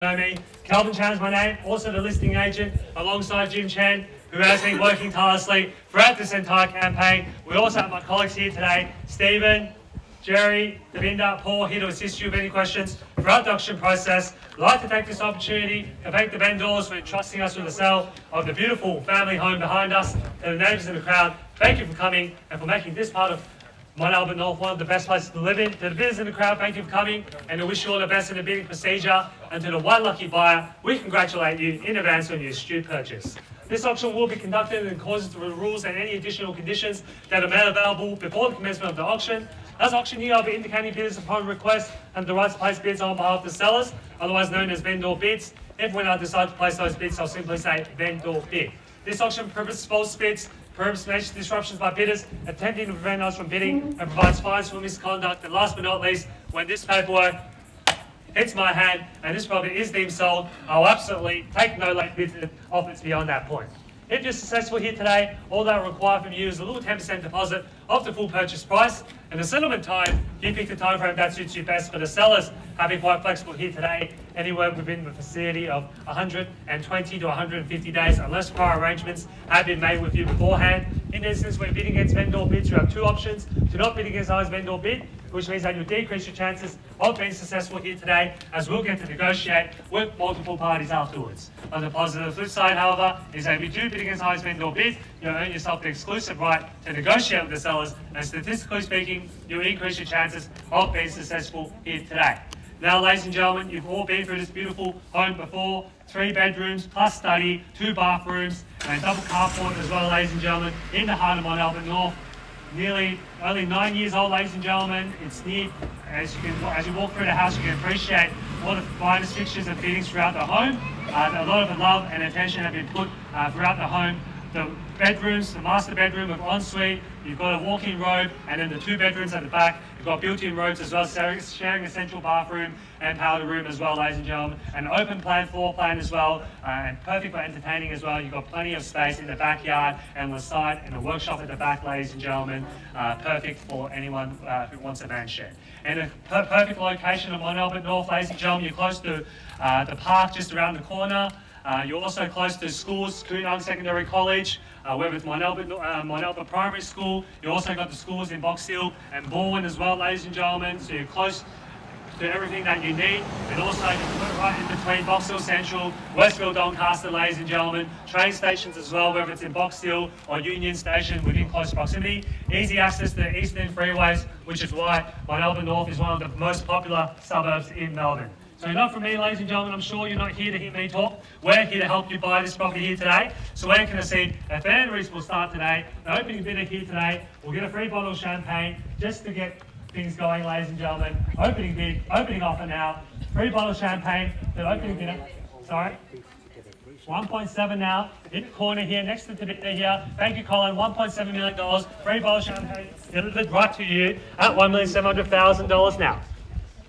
know me. Calvin Chan's my name, also the listing agent alongside Chen, who has been working tirelessly throughout this entire campaign. We also have my colleagues here today, Stephen, Jerry, Devinda, Paul, here to assist you with any questions throughout the auction process. I'd like to take this opportunity to thank the vendors for entrusting us with the sale of the beautiful family home behind us. To the neighbours in the crowd, thank you for coming and for making this part of Mont North, one of the best places to live in. To the bidders in the crowd, thank you for coming, and I wish you all the best in the bidding procedure. And to the one lucky buyer, we congratulate you in advance on your astute purchase. This auction will be conducted in accordance with the rules and any additional conditions that are made available before the commencement of the auction. As auctioneer, I'll be indicating bidders upon request and the right to place bids on behalf of the sellers, otherwise known as vendor bids. If when I decide to place those bids, I'll simply say vendor bid. This auction prohibits false bids, prohibits major disruptions by bidders, attempting to prevent us from bidding, and provides fines for misconduct. And last but not least, when this paperwork hits my hand and this property is deemed sold, I'll absolutely take no late bids and offers beyond that point. If you're successful here today, all that I require from you is a little 10% deposit of the full purchase price, and the settlement time, you pick the time frame that suits you best. For the sellers, have been quite flexible here today, anywhere within the vicinity of 120 to 150 days, unless prior arrangements have been made with you beforehand. In this instance, when bidding against vendor bids, you have two options: to not bid against the highest vendor bid, which means that you'll decrease your chances of being successful here today, as we'll get to negotiate with multiple parties afterwards. On the positive flip side, however, is that if you do bid against the highest vendor bid, you'll earn yourself the exclusive right to negotiate with the sellers, and statistically speaking, you'll increase your chances of being successful here today. Now, ladies and gentlemen, you've all been through this beautiful home before. 3 bedrooms plus study, 2 bathrooms, and a double carport as well, ladies and gentlemen, in the heart of Mont North. Only 9 years old, ladies and gentlemen. It's neat. As you walk through the house, you can appreciate all the finest fixtures and fittings throughout the home. A lot of love and attention have been put throughout the home. The bedrooms, the master bedroom with ensuite, you've got a walk-in robe, and then the 2 bedrooms at the back, you've got built-in robes as well, sharing a central bathroom and powder room as well, ladies and gentlemen. An open plan floor plan as well, and perfect for entertaining as well. You've got plenty of space in the backyard and the side, and a workshop at the back, ladies and gentlemen. Perfect for anyone who wants a man shed. And a perfect location of Mont North, ladies and gentlemen. You're close to the park just around the corner. You're also close to schools, Coonang Secondary College, whether it's Mont Albert Primary School. You also got the schools in Box Hill and Bourne as well, ladies and gentlemen. So you're close to everything that you need. And also you can put it right in between Box Hill Central, Westville, Doncaster, ladies and gentlemen. Train stations as well, whether it's in Box Hill or Union Station within close proximity. Easy access to the eastern freeways, which is why Mont North is one of the most popular suburbs in Melbourne. So enough from me, ladies and gentlemen. I'm sure you're not here to hear me talk. We're here to help you buy this property here today. So we're going to see a fan race will start today. The opening bidder here today will get a free bottle of champagne just to get things going, ladies and gentlemen. Opening bid, opening offer now. Free bottle of champagne. The opening bidder, sorry. 1.7 now, in the corner here, next to the bidder here. Thank you, Colin. $1.7 million. Free bottle of champagne delivered right to you at $1,700,000 now.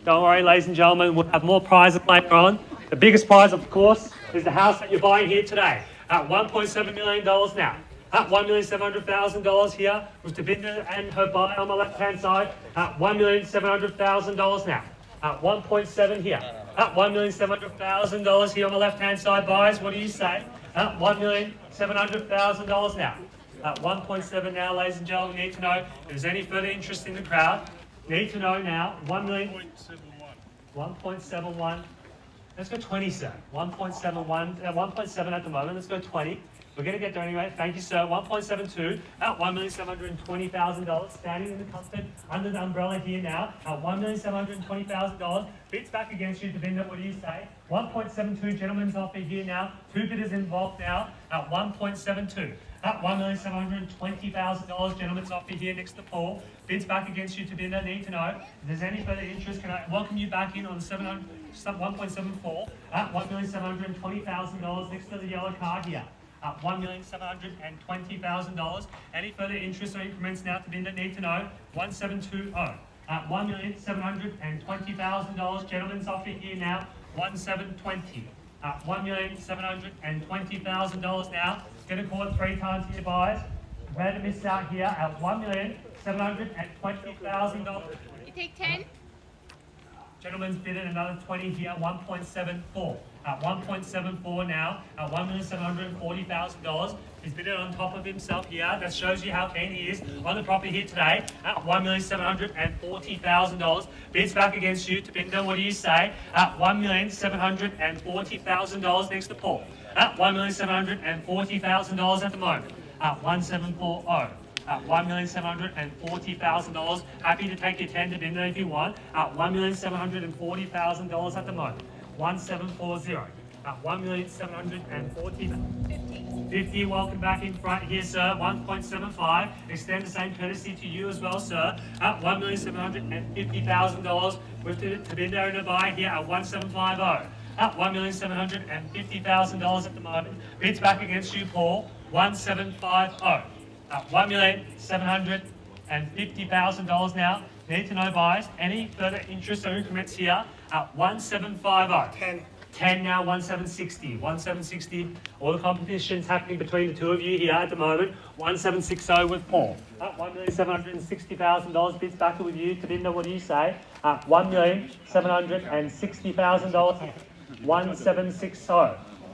Don't worry, ladies and gentlemen, we'll have more prizes later on. The biggest prize, of course, is the house that you're buying here today at $1.7 million now. At $1,700,000 here, with Devinda and her buyer on the left-hand side at $1,700,000 now. At 1.7 here. At $1,700,000 here on the left-hand side, buyers, what do you say? At $1,700,000 now. At 1.7 now, ladies and gentlemen, need to know if there's any further interest in the crowd. Need to know now, 1.71. Let's go 20, sir. 1.71, 1.7 at the moment. Let's go 20. We're going to get there anyway. Thank you, sir. 1.72 at $1,720,000. Standing in the comfort under the umbrella here now at $1,720,000. Bids back against you, Devinda. What do you say? 1.72, gentlemen's offer here now. 2 bidders involved now at 1.72. At $1,720,000, gentlemen's offer here next to Paul. Bids back against you, Devinda. Need to know if there's any further interest. Can I welcome you back in on 1.74 at $1,720,000 next to the yellow card here. At $1,720,000. Any further interest or increments now, Devinda? Need to know 1.720 at $1,720,000. Gentlemen's offer here now 1.720 at $1,720,000 now. Going to call it 3 times here, buyers. Ready to miss out here at $1,720,000. You take 10? Gentleman's bidding another 20 here, 1.74. At 1.74 now, at $1,740,000. He's bidding on top of himself here. That shows you how keen he is on the property here today. At $1,740,000. Bids back against you. Tabinder, what do you say? At $1,740,000 next to Paul. At $1,740,000 at the moment. At 1,740. At $1,740,000. Happy to take your 10 to Binder if you want. At $1,740,000 at the moment. 1,740. At $1,740,000. 50. Welcome back in front here, sir. 1.75. Extend the same courtesy to you as well, sir. At $1,750,000. With Tabinder in a buy here at 1,750. At $1,750,000 at the moment. Bids back against you, Paul. 1,750. At $1,750,000 now. Need to know buyers. Any further interest or increments here at 1,750. 10 now, 1,760. 1,760. All the competition's happening between the two of you here at the moment. 1,760 with Paul. At $1,760,000. Bids back with you. Tabinder, what do you say? At $1,760,000. 1,760.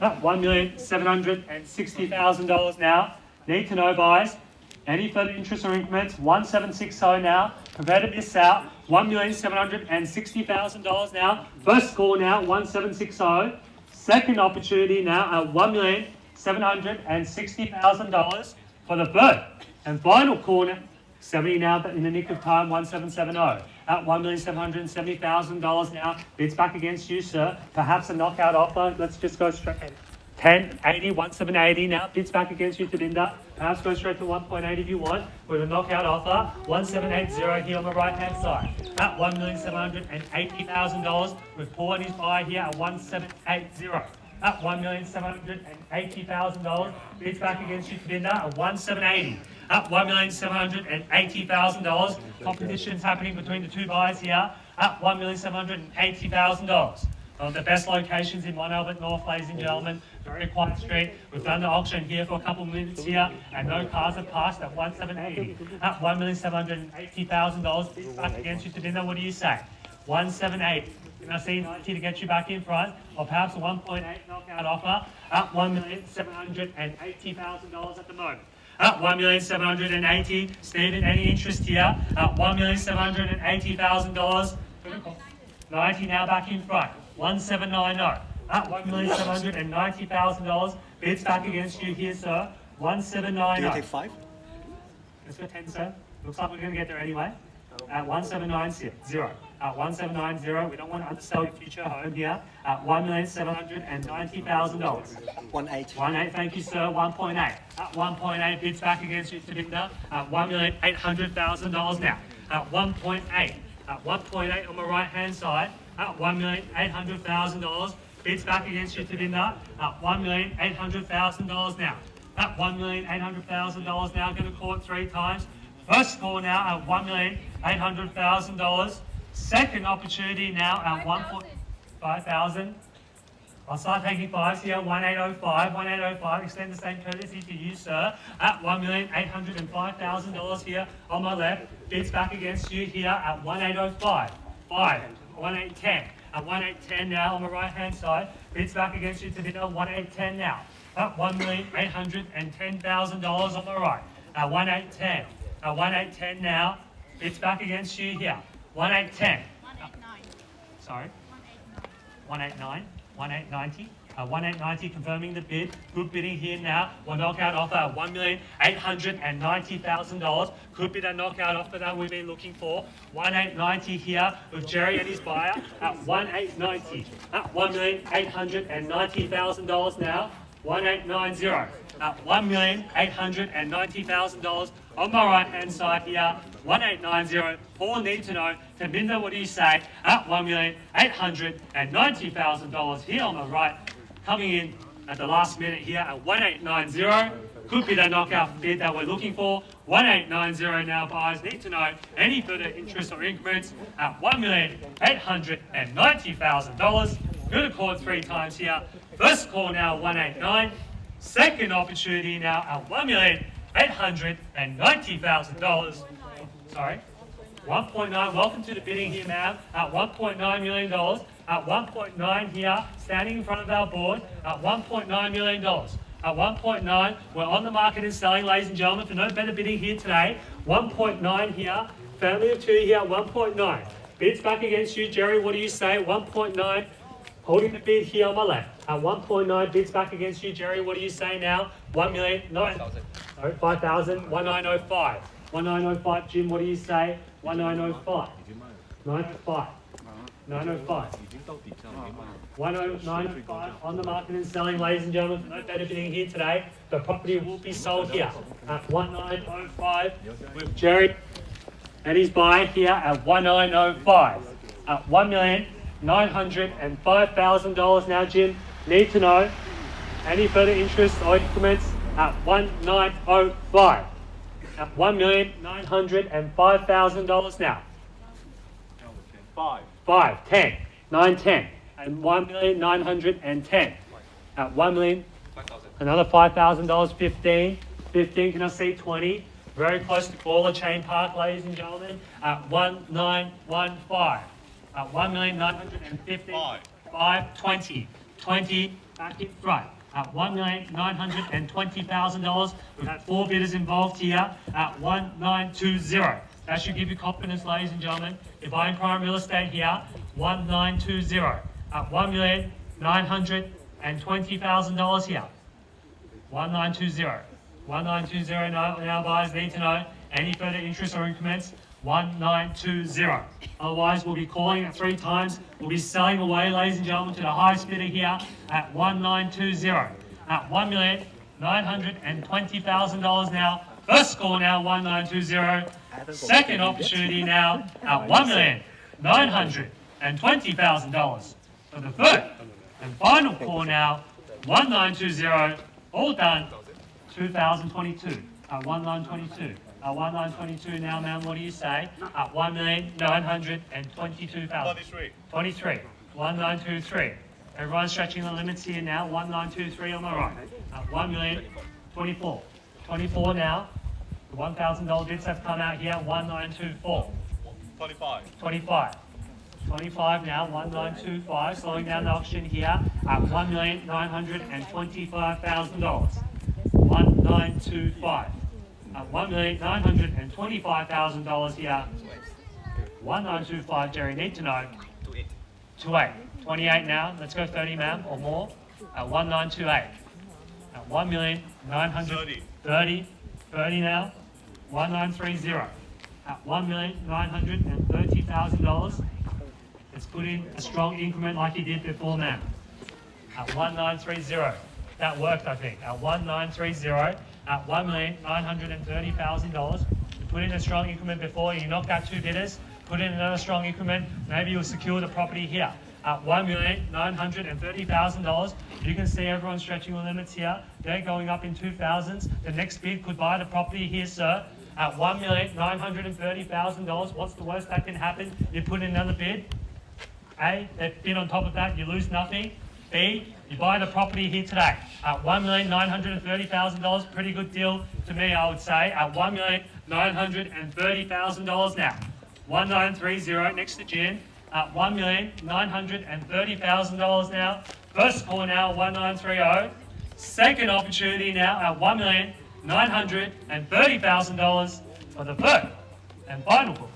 At $1,760,000 now. Need to know buyers. Any further interest or increments? 1,760 now. Prepare to miss out. $1,760,000 now. First score now, 1,760. Second opportunity now at $1,760,000 for the third and final corner. 70 now, but in the nick of time, 1,770. At $1,770,000 now. Bids back against you, sir. Perhaps a knockout offer. Let's just go straight. 1080, 1,780 now. Bids back against you, Tabinder. Perhaps go straight to 1.8 if you want. With a knockout offer, 1,780 here on the right-hand side. At $1,780,000 with Paul and his buy here at 1,780. At $1,780,000. Bids back against you, Tabinder, at 1,780. At $1,780,000. Competition's happening between the two buyers here at $1,780,000. One of the best locations in Mont Albert North, ladies and gentlemen. Very quiet street. We've done the auction here for a couple of minutes here, and no cars have passed at 1,780. At $1,780,000. Bids back against you, Tabinder. What do you say? 1,780. Can I see 90 to get you back in front, or perhaps a 1.8 knockout offer at $1,780,000 at the moment. At $1,780,000. Stephen, any interest here? At $1,780,000. 90 now back in front. 1,790. At $1,790,000. Bids back against you here, sir. 1,790. Do you take 5? Let's go 10, sir. Looks like we're going to get there anyway. At 1,790. At 1,790. We don't want to undersell your future home here. At $1,790,000. 1.8. 1.8, thank you, sir. 1.8. At 1.8, bids back against you, Tabinder. At $1,800,000 now. At 1.8. At 1.8 on the right-hand side. At $1,800,000. Bids back against you, Tabinder. At $1,800,000 now. At $1,800,000 now. Going to call it 3 times. First score now at $1,800,000. Second opportunity now at 1.5,000. I'll start taking 5s here. 1,805. 1,805. Extend the same courtesy to you, sir. At $1,805,000 here on my left. Bids back against you here at 1,805. 5. 1,810. At 1,810 now on the right-hand side. Bids back against you to bid on 1,810 now. At $1,810,000 on the right. At 1,810. At 1,810 now. Bids back against you here. 1,810. 189. Sorry. 189. 1,890. 1,890 confirming the bid. Good bidding here now. One knockout offer at $1,890,000. Could be that knockout offer that we've been looking for. 1,890 here with Jerry and his buyer at 1,890. At $1,890,000 now. 1,890. At $1,890,000 on my right hand side here. 1,890. Paul need to know. Tabinder, what do you say? At $1,890,000 here on the right. Coming in at the last minute here at 1,890. Could be the knockout bid that we're looking for. 1,890 now, buyers need to know any further interest or increments at $1,890,000. Good to call it 3 times here. First call now 189. Second opportunity now at $1,890,000. Sorry. 1.9, welcome to the bidding here, ma'am, at $1.9 million. At 1.9 here, standing in front of our board, at $1.9 million. At 1.9, we're on the market and selling, ladies and gentlemen, for no better bidding here today. 1.9 here, family of 2 here, 1.9. Bids back against you, Jerry, what do you say? 1.9, holding the bid here on my left. At 1.9, bids back against you, Jerry, what do you say now? 5,000, 1905. 1905, Jim, what do you say? 1905. 905. 905. 109.5 on the market and selling, ladies and gentlemen, for no better bidding here today. The property will be sold here at 1905 with Jerry and his buyer here at 1905 at $1,905,000 now, Jim. Need to know any further interest or increments at 1905 at $1,905,000 now. 5, 10, 9, 10, and 1,910 at 1 million. Another $5,000, 15. 15, can I see 20? Very close to Baller Chain Park, ladies and gentlemen, at 1915. At 1,950. 5, 20. 20 back in front. At $1,920,000. We've had 4 bidders involved here at 1920. That should give you confidence, ladies and gentlemen. If buying prime real estate here, 1920 at $1,920,000 here. 1920. 1920 now buyers need to know any further interest or increments. 1920. Otherwise, we'll be calling it 3 times. We'll be selling away, ladies and gentlemen, to the highest bidder here at 1920 at $1,920,000 now. First call now, 1920. Second opportunity now at $1,920,000 for the third and final call now, 1920. All done. 2022 at 1922. At 1922 now, ma'am, what do you say? At 1,922,000. 23. 1923. Everyone's stretching the limits here now. 1923 on the right. At 1,024. 24 now. The $1,000 bids have come out here. 1924. 25. 25 now. 1925. Slowing down the auction here at $1,925,000. 1925. At $1,925,000 here. 1925, Jerry, need to know. 28. 28 now. Let's go 30, ma'am, or more. At 1928. At 1,930. 30 now. 1930. At $1,930,000. Let's put in a strong increment like he did before, ma'am. At 1930. That worked, I think. At 1930, at $1,930,000. You put in a strong increment before, you knocked out 2 bidders, put in another strong increment, maybe you'll secure the property here. At $1,930,000, you can see everyone stretching the limits here. They're going up in 2000s. The next bid could buy the property here, sir. At $1,930,000, what's the worst that can happen? You put in another bid. A, they bid on top of that, you lose nothing. B, you buy the property here today at $1,930,000. Pretty good deal to me, I would say. At $1,930,000 now. 1930 next to Jen at $1,930,000 now. First call now, 1930. Second opportunity now at $1,930,000 for the third and final call.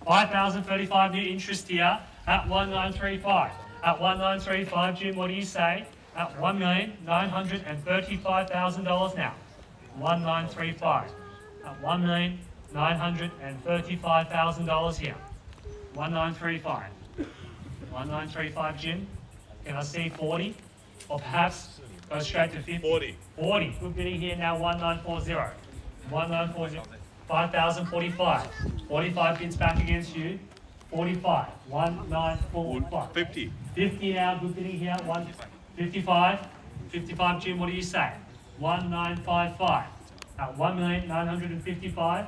5,035 new interest here at 1935. At 1935, Jim, what do you say? At $1,935,000 now. 1935. At $1,935,000 here. 1935. 1935, Jim. Can I see 40? Or perhaps go straight to 50? 40. Good bidding here now, 1940. 1940. 5,045. 45 bids back against you. 45. 1945. 50 now, good bidding here. 155. 55, Jim, what do you say? 1955. At 1,955.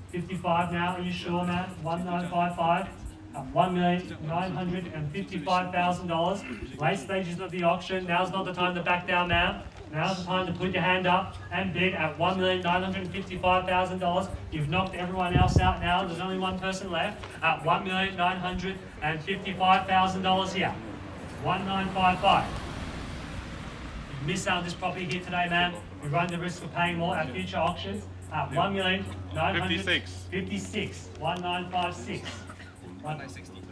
55 now, are you sure, man? 1955. At $1,955,000. Late stages of the auction. Now's not the time to back down, ma'am. Now's the time to put your hand up and bid at $1,955,000. You've knocked everyone else out now. There's only one person left at $1,955,000 here. 1955. You've missed out on this property here today, man. We run the risk of paying more at future auctions at $1,956. 1956.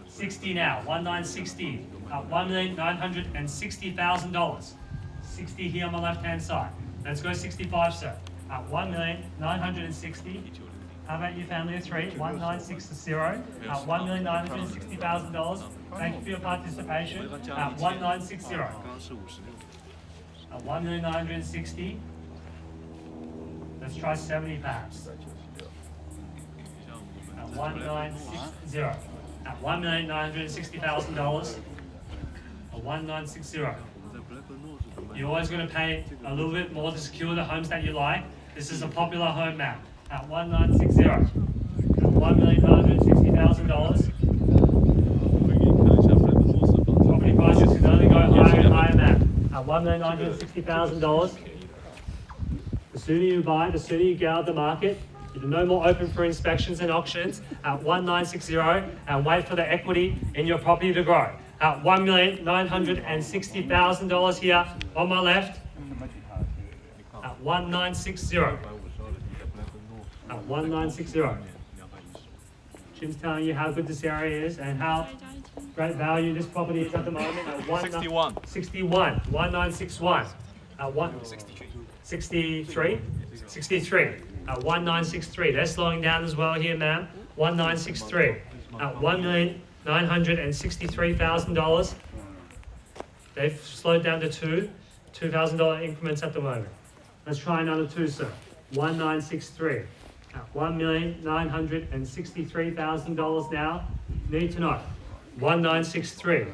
60 now. 1960 at $1,960,000. 60 here on my left-hand side. Let's go 65, sir. At $1,960,000. How about you, family of three? 1960 at $1,960,000. Thank you for your participation. At 1960. At $1,960,000. Let's try 70 perhaps. At 1960. At $1,960,000. At 1960. You're always going to pay a little bit more to secure the homes that you like. This is a popular home map. At 1960. At $1,960,000. Property prices can only go higher and higher, map. At $1,960,000. The sooner you buy, the sooner you get out of the market. You're no more open for inspections and auctions at 1960 and wait for the equity in your property to grow. At $1,960,000 here on my left. At 1960. At 1960. Jim's telling you how good this area is and how great value this property is at the moment. At 1961. 1961. At 63. 63. At 1963. They're slowing down as well here, ma'am. 1963. At $1,963,000. They've slowed down to $2,000 increments at the moment. Let's try another two, sir. 1963. At $1,963,000 now. Need to know. 1963.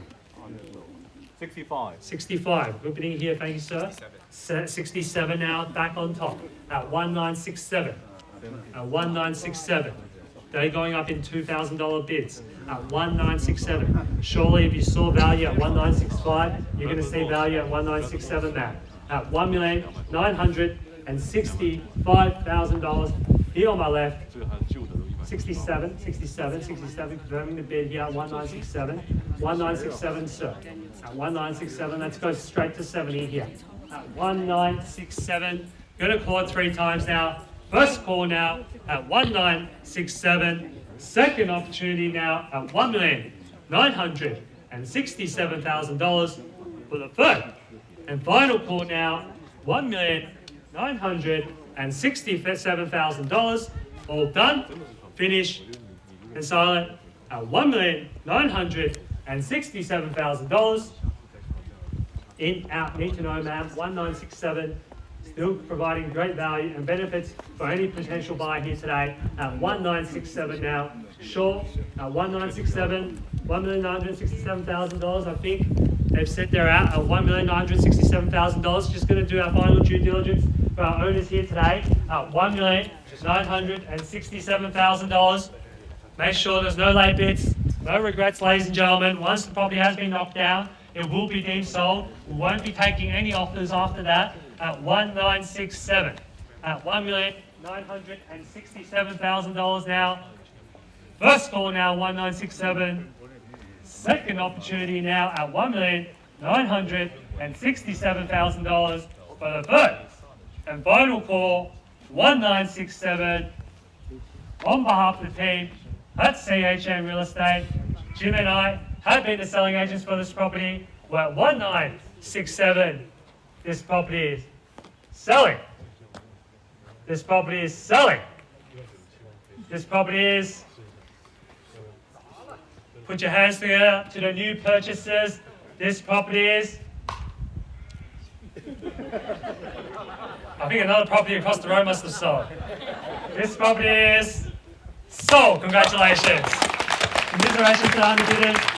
65. 65. Good bidding here, thank you, sir. 67 now, back on top. At 1967. At 1967. They're going up in $2,000 bids. At 1967. Surely, if you saw value at 1965, you're going to see value at 1967 now. At $1,965,000. Here on my left. 67, confirming the bid here at 1967. 1967, sir. At 1967, let's go straight to 70 here. At 1967, gonna call it 3 times now. First call now at 1967. Second opportunity now at $1,967,000 for the third. And final call now, $1,967,000. All done, finished, and silent at $1,967,000. In, out, need to know, ma'am. 1967, still providing great value and benefits for any potential buyer here today at 1967 now. Short at 1967, $1,967,000. I think they've said they're out at $1,967,000. Just going to do our final due diligence for our owners here today at $1,967,000. Make sure there's no late bids, no regrets, ladies and gentlemen. Once the property has been knocked down, it will be deemed sold. We won't be taking any offers after that at 1967. At $1,967,000 now. First call now, 1967. Second opportunity now at $1,967,000 for the third. And final call, 1967. On behalf of the team at CHN Real Estate, Jim and I have been the selling agents for this property. We're at 1967. This property is selling. This property is selling. This property is. Put your hands together to the new purchasers. This property is. I think another property across the road must have sold. This property is sold. Congratulations. Commiserations to the bidders.